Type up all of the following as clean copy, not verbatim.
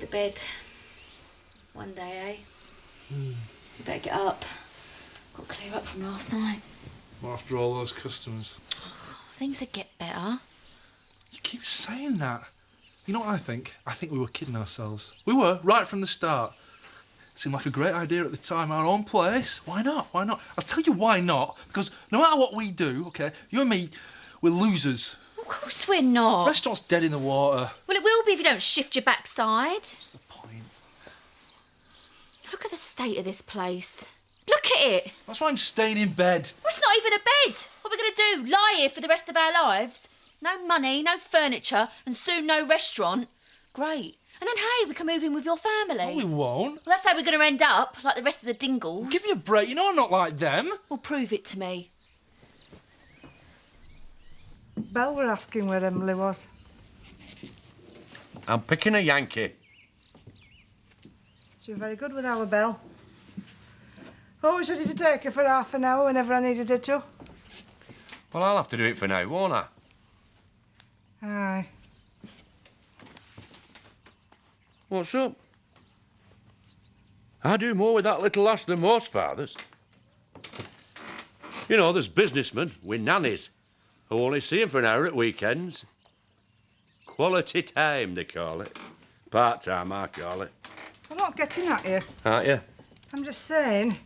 bed. One day, eh? You better get up. Got to clear up from last night. Well, after all those customers. Things would get better. You keep saying that. You know what I think? I think we were kidding ourselves. We were, right from the start. Seemed like a great idea at the time, our own place. Why not? Why not? I'll tell you why not. Because no matter what we do, OK, you and me, we're losers. Of course we're not. The restaurant's dead in the water. Well, it will be if you don't shift your backside. What's the point? Look at the state of this place. Look at it. That's why I'm staying in bed. Well, it's not even a bed. What are we going to do? Lie here for the rest of our lives? No money, no furniture, and soon no restaurant. Great. And then, hey, we can move in with your family. No, we won't. Well, that's how we're going to end up, like the rest of the Dingles. Give me a break. You know I'm not like them. Well, prove it to me. Belle were asking where Emily was. I'm picking a Yankee. She was very good with our Belle. Always ready to take her for half an hour whenever I needed her to. Well, I'll have to do it for now, won't I? Aye. What's up? I do more with that little lass than most fathers. You know, there's businessmen with nannies who only see him for an hour at weekends. Quality time, they call it. Part-time, I call it. I'm not getting at you. Aren't you? I'm just saying,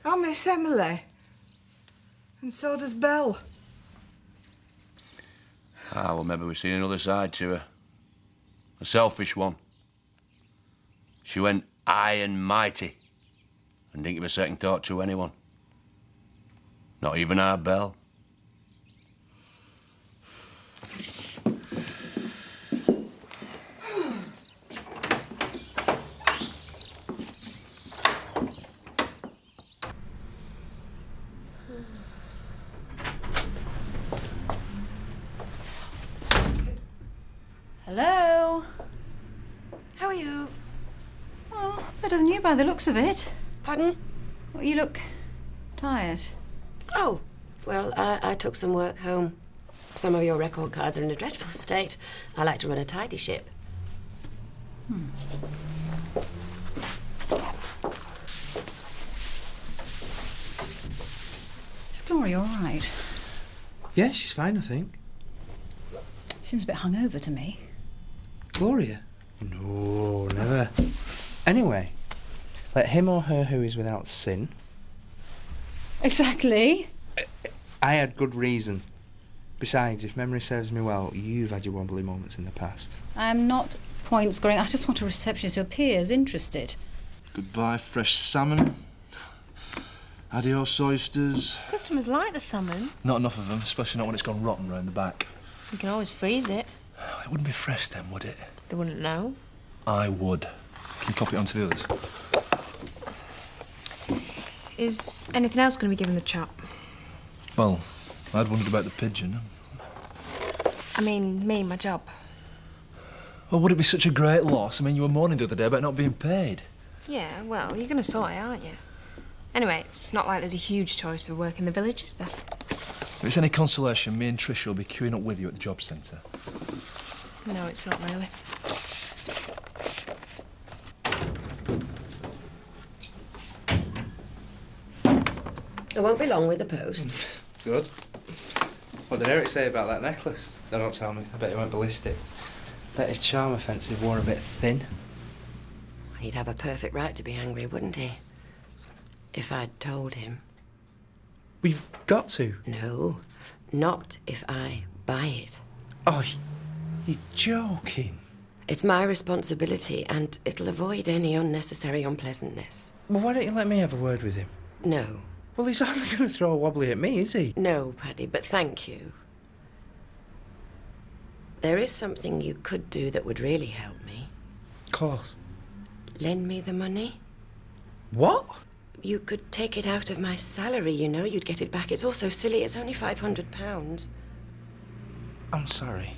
I miss Emily. And so does Belle. Ah, well, maybe we've seen another side to her. A selfish one. She went high and mighty and didn't give a second thought to anyone. Not even our Belle. Hello? How are you? Oh, better than you by the looks of it. Pardon? Well, you look tired. Oh, well, I took some work home. Some of your record cards are in a dreadful state. I like to run a tidy ship. Is Gloria all right? Yeah, she's fine, I think. Seems a bit hungover to me. Gloria? No, never. Anyway, let him or her who is without sin. Exactly. I had good reason. Besides, if memory serves me well, you've had your wobbly moments in the past. I am not point scoring. I just want a receptionist who appears interested. Goodbye, fresh salmon. Adios, oysters. Customers like the salmon. Not enough of them, especially not when it's gone rotten round the back. You can always freeze it. It wouldn't be fresh then, would it? They wouldn't know. I would. Can you copy it onto the others? Is anything else going to be given the chop? Well, I'd wondered about the pigeon. I mean, me, my job. Well, would it be such a great loss? I mean, you were mourning the other day about not being paid. Yeah, well, you're going to sort it, aren't you? Anyway, it's not like there's a huge choice of work in the village, is there? If it's any consolation, me and Trish will be queuing up with you at the job centre. No, it's not really. I won't be long with the post. Good. What did Eric say about that necklace? No, don't tell me. I bet he went ballistic. Bet his charm offensive wore a bit thin. He'd have a perfect right to be angry, wouldn't he? If I'd told him. We've got to. No, not if I buy it. Oh, you're joking. It's my responsibility, and it'll avoid any unnecessary unpleasantness. Well, why don't you let me have a word with him? No. Well, he's only going to throw a wobbly at me, is he? No, Paddy, but thank you. There is something you could do that would really help me. Of course. Lend me the money. What? You could take it out of my salary, you know. You'd get it back. It's all so silly. It's only £500. I'm sorry.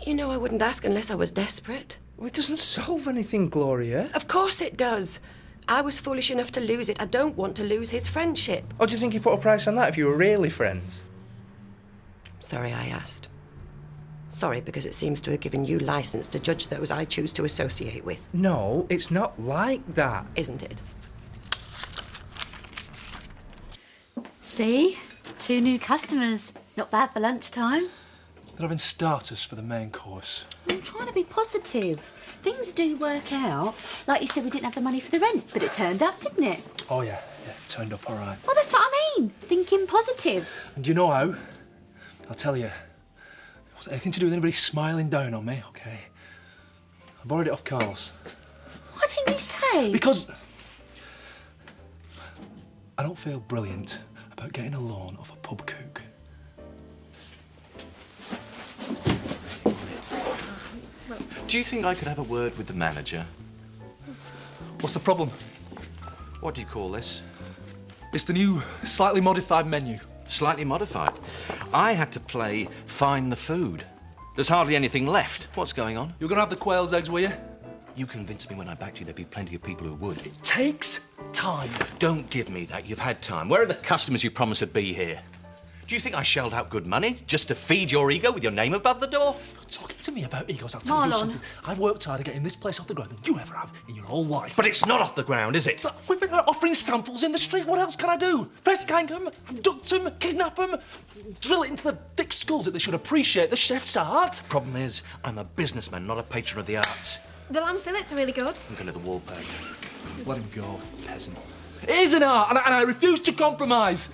You know I wouldn't ask unless I was desperate. Well, it doesn't solve anything, Gloria. Of course it does. I was foolish enough to lose it. I don't want to lose his friendship. Or do you think he put a price on that if you were really friends? Sorry I asked. Sorry, because it seems to have given you licence to judge those I choose to associate with. No, it's not like that. Isn't it? See? 2 new customers. Not bad for lunchtime. They're having starters for the main course. I'm trying to be positive. Things do work out. Like you said, we didn't have the money for the rent, but it turned up, didn't it? Oh, yeah, turned up all right. Well, that's what I mean. Thinking positive. And do you know how? I'll tell you. It wasn't anything to do with anybody smiling down on me, OK? I borrowed it off Carl's. Why didn't you say? Because I don't feel brilliant about getting a loan off a pub kook. Do you think I could have a word with the manager? What's the problem? What do you call this? It's the new, slightly modified menu. Slightly modified. I had to play find the food. There's hardly anything left. What's going on? You're gonna have the quail's eggs, were you? You convinced me when I backed you there'd be plenty of people who would. It takes time. Don't give me that. You've had time. Where are the customers you promised would be here? Do you think I shelled out good money just to feed your ego with your name above the door? Talking to me about egos, I'll tell you Marlon. something. I've worked harder getting this place off the ground than you ever have in your whole life. But it's not off the ground, is it? We've been offering samples in the street. What else can I do? Press gang them, abduct them, kidnap them, drill it into the thick skulls that they should appreciate the chef's art. Problem is, I'm a businessman, not a patron of the arts. The lamb fillets are really good. I'm going to the wallpaper. Let him go, peasant. It is an art, and I refuse to compromise.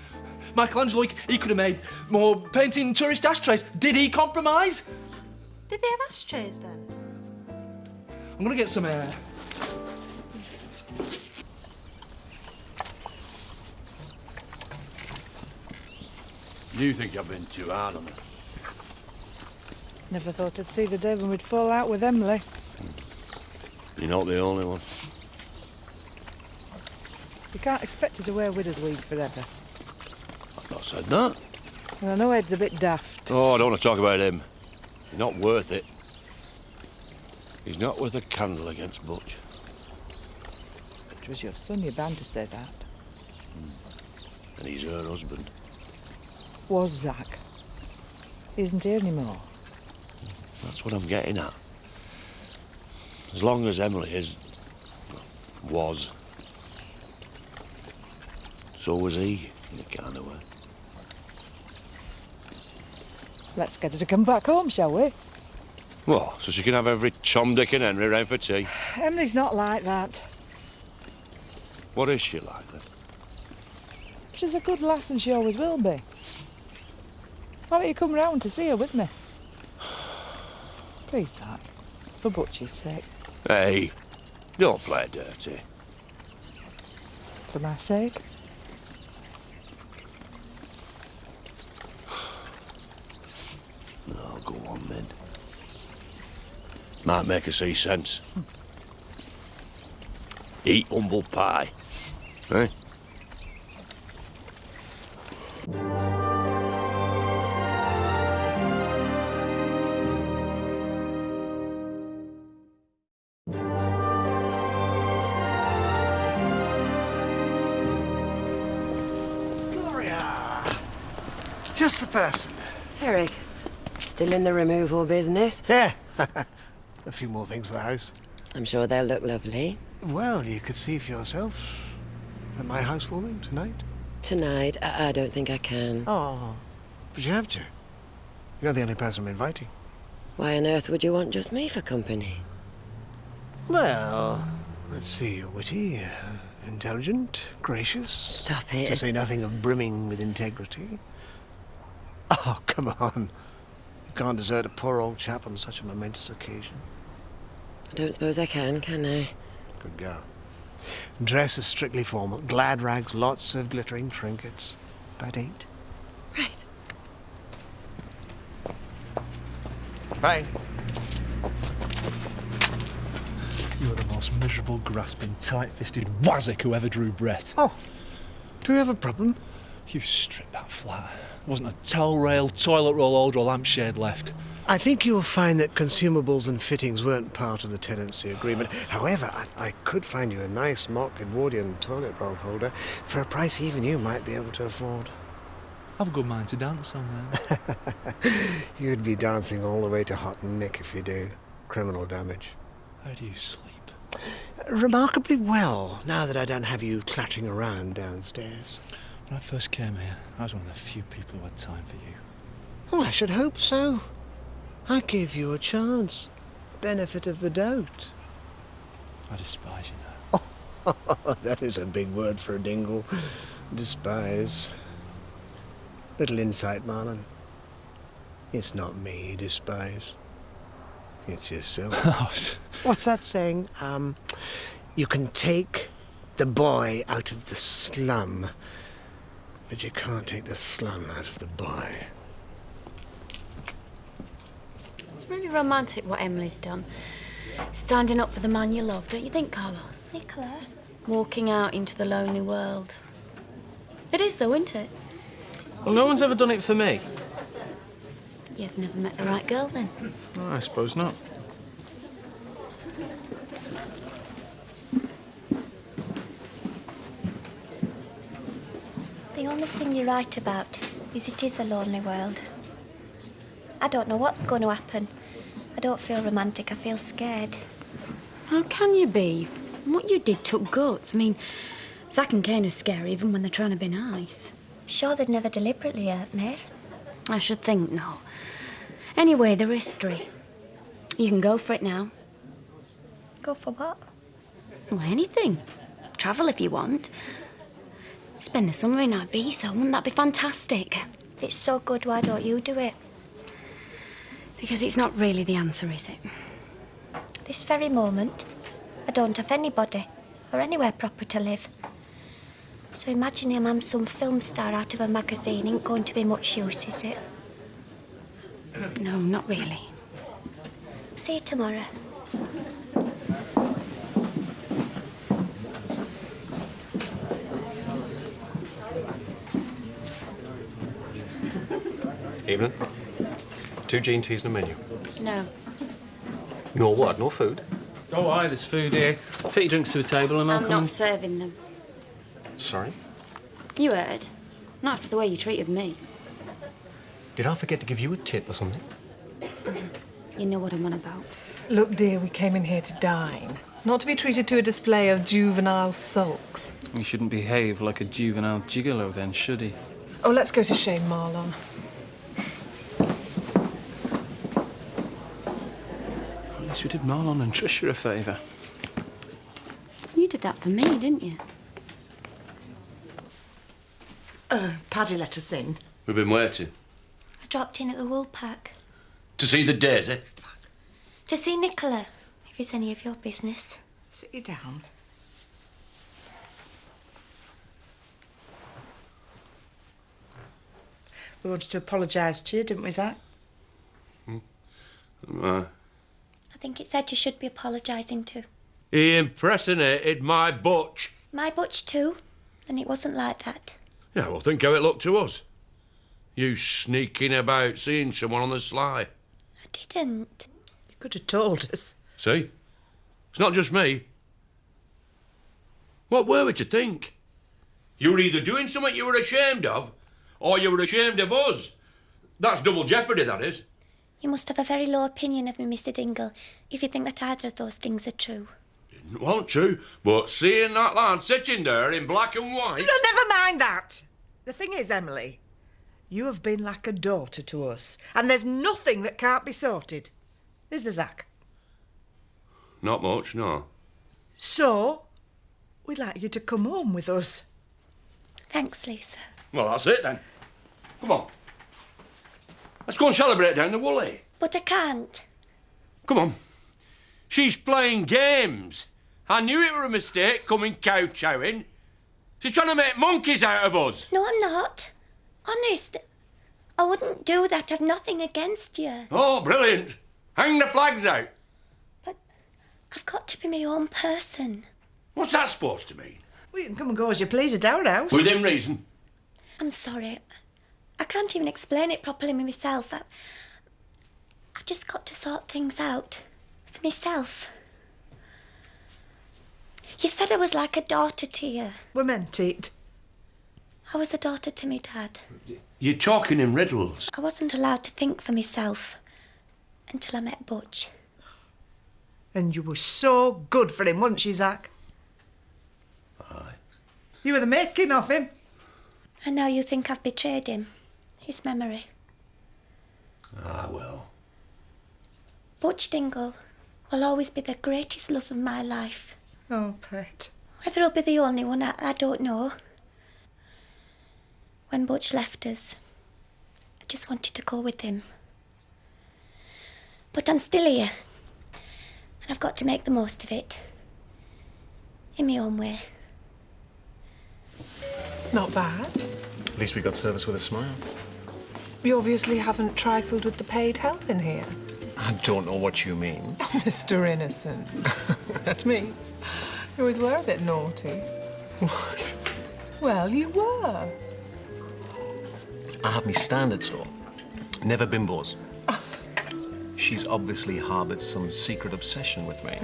Michelangelo, he could have made more painting tourist ashtrays. Did he compromise? Did they have ashtrays then? I'm gonna get some air. You think I've been too hard on her? Never thought I'd see the day when we'd fall out with Emily. You're not the only one. You can't expect her to wear widow's weeds forever. I've not said that. And I know Ed's a bit daft. Oh, I don't want to talk about him. He's not worth it. He's not worth a candle against Butch. It was your son, you're bound to say that. And he's her husband. Was Zach. He isn't here anymore. That's what I'm getting at. As long as Emily was, so was he, in a kind of way. Let's get her to come back home, shall we? Well, so she can have every Tom, Dick and Henry round for tea. Emily's not like that. What is she like, then? She's a good lass and she always will be. Why don't you come round to see her with me? Please, Zach. For Butch's sake. Hey, don't play dirty. For my sake. Oh, go on, then. Might make her see sense. Eat humble pie. Eh? Just the person. Eric, still in the removal business? Yeah. A few more things for the house. I'm sure they'll look lovely. Well, you could see for yourself at my housewarming tonight. Tonight, I don't think I can. Oh, but you have to. You're the only person I'm inviting. Why on earth would you want just me for company? Well, let's see. You're witty, intelligent, gracious. Stop it. To say nothing of brimming with integrity. Oh, come on. You can't desert a poor old chap on such a momentous occasion. I don't suppose I can I? Good girl. Dress is strictly formal. Glad rags, lots of glittering trinkets. About 8. Right. Bye. You are the most miserable, grasping, tight-fisted wazzick who ever drew breath. Oh, do we have a problem? You stripped that flat. There wasn't a towel rail, toilet roll holder or lampshade left. I think you'll find that consumables and fittings weren't part of the tenancy agreement. However, I could find you a nice mock Edwardian toilet roll holder for a price even you might be able to afford. I've a good mind to dance on them. You'd be dancing all the way to Hot Nick if you do. Criminal damage. How do you sleep? Remarkably well, now that I don't have you clattering around downstairs. When I first came here, I was one of the few people who had time for you. Well, I should hope so. I gave you a chance. Benefit of the doubt. I despise you now. Oh, that is a big word for a dingle. Despise. Little insight, Marlon. It's not me you despise. It's yourself. What's that saying? You can take the boy out of the slum, but you can't take the slum out of the boy. It's really romantic what Emily's done. Standing up for the man you love, don't you think, Carlos? Nicola? Walking out into the lonely world. It is, though, isn't it? Well, no one's ever done it for me. You've never met the right girl, then. No, I suppose not. The only thing you're right about is it is a lonely world. I don't know what's going to happen. I don't feel romantic, I feel scared. How can you be? What you did took guts. I mean, Zack and Kane are scary even when they're trying to be nice. Sure they'd never deliberately hurt me? I should think not. Anyway, the history. You can go for it now. Go for what? Well, anything. Travel if you want. Spend the summer in Ibiza, wouldn't that be fantastic? If it's so good, why don't you do it? Because it's not really the answer, is it? This very moment, I don't have anybody or anywhere proper to live. So imagining I'm some film star out of a magazine ain't going to be much use, is it? No, not really. See you tomorrow. Evening. 2 G&Ts and a menu. No. Nor what? Nor food? Oh, aye, there's food here. Take your drinks to the table and I'll I'm come... not serving them. Sorry? You heard. Not after the way you treated me. Did I forget to give you a tip or something? You know what I'm on about. Look, dear, we came in here to dine, not to be treated to a display of juvenile sulks. He shouldn't behave like a juvenile gigolo then, should he? Oh, let's go to Shane Marlon. At least we did Marlon and Trisha a favour. You did that for me, didn't you? Paddy let us in. We've been waiting. I dropped in at the wool pack. To see the daisy? To see Nicola, if it's any of your business. Sit you down. We wanted to apologise to you, didn't we, Zack? I think it's Ed you should be apologising to. He impersonated my butch. My butch too, and it wasn't like that. Yeah, well, think how it looked to us. You sneaking about, seeing someone on the sly. I didn't. You could have told us. See? It's not just me. What were we to think? You were either doing something you were ashamed of, or you were ashamed of us. That's double jeopardy, that is. You must have a very low opinion of me, Mr. Dingle, if you think that either of those things are true. It wasn't true, but seeing that lad sitting there in black and white... No, never mind that. The thing is, Emily, you have been like a daughter to us, and there's nothing that can't be sorted. Is there, Zack? Not much, no. So, we'd like you to come home with us. Thanks, Lisa. Well, that's it then. Come on. Let's go and celebrate down the Woolly. But I can't. Come on. She's playing games. I knew it were a mistake coming cow-chowing. She's trying to make monkeys out of us. No, I'm not. Honest. I wouldn't do that. I've nothing against you. Oh, brilliant. Hang the flags out. I've got to be my own person. What's that supposed to mean? Well, you can come and go as you please at our house. Within reason. I'm sorry. I can't even explain it properly myself. I've just got to sort things out for myself. You said I was like a daughter to you. We meant it. I was a daughter to me dad. You're talking in riddles. I wasn't allowed to think for myself until I met Butch. And you were so good for him, weren't you, Zach? Aye. You were the making of him. And now you think I've betrayed him. His memory. Ah, well. Butch Dingle will always be the greatest love of my life. Oh, Pet. Whether he'll be the only one, I don't know. When Butch left us, I just wanted to go with him. But I'm still here. And I've got to make the most of it. In my own way. Not bad. At least we got service with a smile. You obviously haven't trifled with the paid help in here. I don't know what you mean. Mr. Innocent. That's me. You always were a bit naughty. What? Well, you were. I have me standards, though. Never bimbos. She's obviously harboured some secret obsession with me.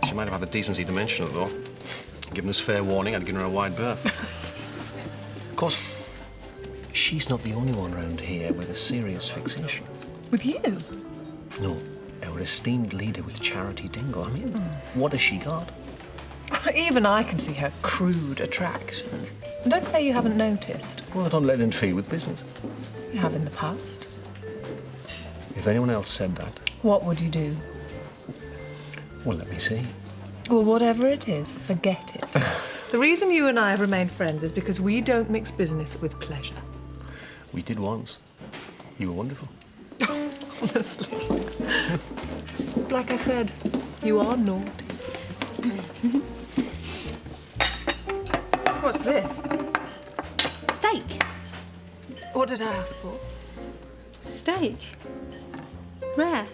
She might have had the decency to mention it, though. Given us fair warning, I'd given her a wide berth. Of course, she's not the only one around here with a serious fixation. With you? No, our esteemed leader with Charity Dingle. I mean, what has she got? Even I can see her crude attractions. And don't say you haven't noticed. Well, I don't let it interfere with business. You have in the past. If anyone else said that, What would you do? well, let me see. Well, whatever it is, forget it. The reason you and I have remained friends is because we don't mix business with pleasure. We did once. You were wonderful. Honestly. Like I said, you are naughty. What's this? Steak. What did I ask for? Steak. Rare.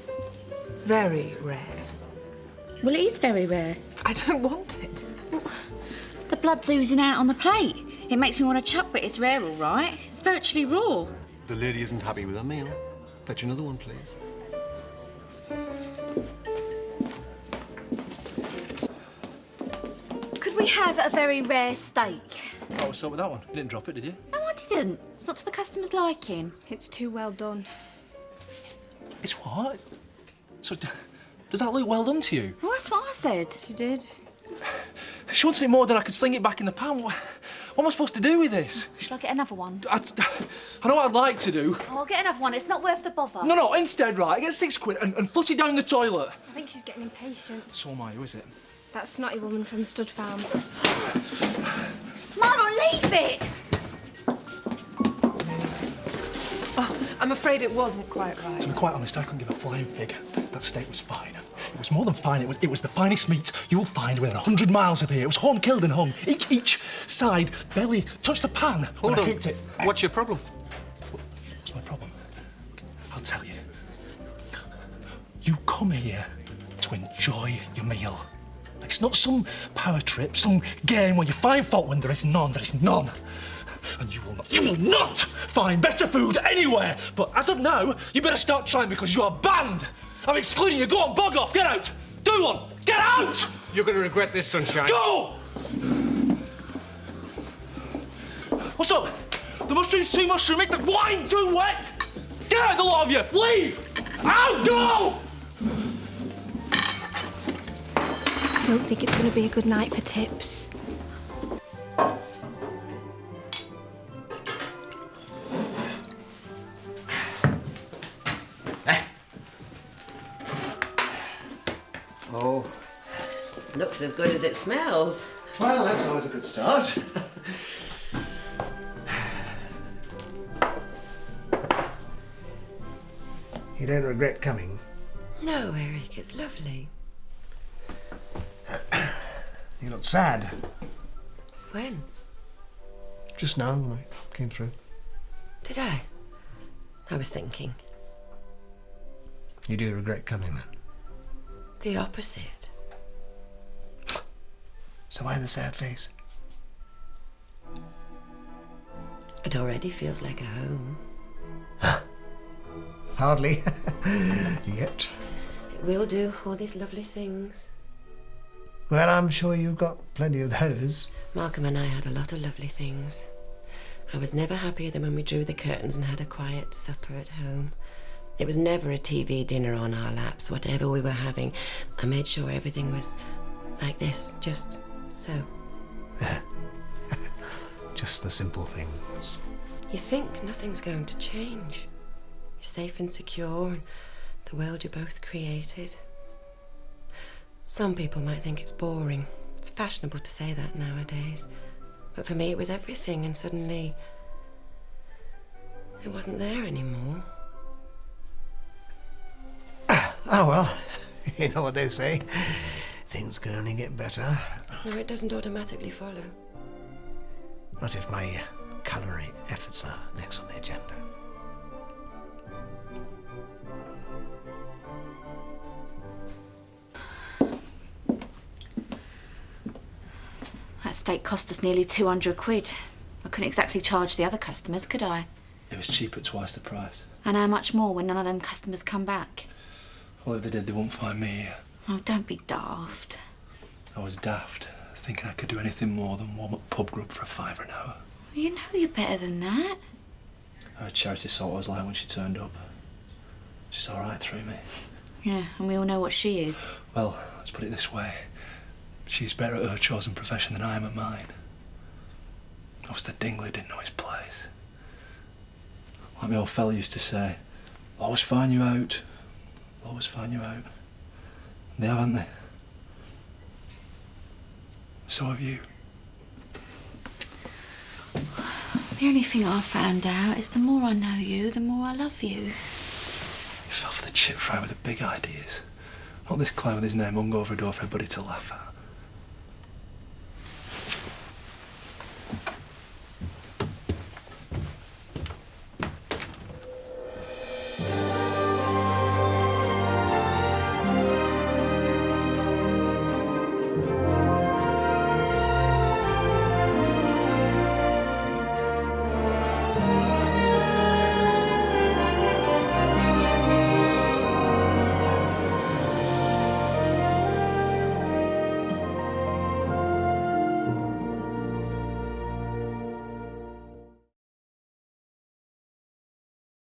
Very rare. Well, it is very rare. I don't want it. The blood's oozing out on the plate. It makes me want to chuck, but it's rare, all right. It's virtually raw. The lady isn't happy with her meal. Fetch another one, please. Could we have a very rare steak? Oh, what's up with that one? You didn't drop it, did you? No, I didn't. It's not to the customer's liking. It's too well done. It's what? So, does that look well done to you? Well, that's what I said. She did. She wants it more than I could sling it back in the pan. What am I supposed to do with this? Shall I get another one? I know what I'd like to do. Oh, I'll get another one. It's not worth the bother. No, instead, right, get £6 and flush it down the toilet. I think she's getting impatient. So am I, who is it? That snotty woman from Stud Farm. Marlon, leave it! Oh, I'm afraid it wasn't quite right. To be quite honest, I couldn't give a flying fig. That steak was fine. It was more than fine. It was the finest meat you'll find within 100 miles of here. It was home killed and hung. Each side barely touched the pan when I cooked it. What's your problem? What's my problem? I'll tell you. You come here to enjoy your meal. It's not some power trip, some game where you find fault when there is none. There is none. And you will not find better food anywhere. But as of now, you better start trying because you are banned. I'm excluding you. Go on, bog off. Get out. Do one. Get out! You're going to regret this, sunshine. Go! What's up? The mushroom's too mushroomy, the wine too wet. Get out, the lot of you. Leave. Out, go! I don't think it's going to be a good night for tips. Oh, looks as good as it smells. Well, that's always a good start. You don't regret coming? No, Eric, it's lovely. You look sad. When? Just now, when I came through. Did I? I was thinking. You do regret coming, then? The opposite. So why the sad face? It already feels like a home. Hardly. Yet. It will do, all these lovely things. Well, I'm sure you've got plenty of those. Malcolm and I had a lot of lovely things. I was never happier than when we drew the curtains and had a quiet supper at home. It was never a TV dinner on our laps, whatever we were having. I made sure everything was like this, just so. Just the simple things. You think nothing's going to change. You're safe and secure in the world you both created. Some people might think it's boring. It's fashionable to say that nowadays. But for me it was everything, and suddenly it wasn't there anymore. Oh, well, you know what they say. Things can only get better. No, it doesn't automatically follow. What if my culinary efforts are next on the agenda? That steak cost us nearly 200 quid. I couldn't exactly charge the other customers, could I? It was cheap at twice the price. And how much more when none of them customers come back? Well, if they did, they wouldn't find me here. Oh, don't be daft. I was daft, thinking I could do anything more than warm up pub grub for a £5 an hour. You know you're better than that. I heard Charity saw what I was like when she turned up. She's all right through me. Yeah, and we all know what she is. Well, let's put it this way. She's better at her chosen profession than I am at mine. I was the dingle who didn't know his place. Like my old fella used to say, always find you out. Always find you out. They have, haven't they? So have you. The only thing I've found out is the more I know you, the more I love you. You fell for the chip fry with the big ideas. Not this clown with his name hung over a door for everybody to laugh at.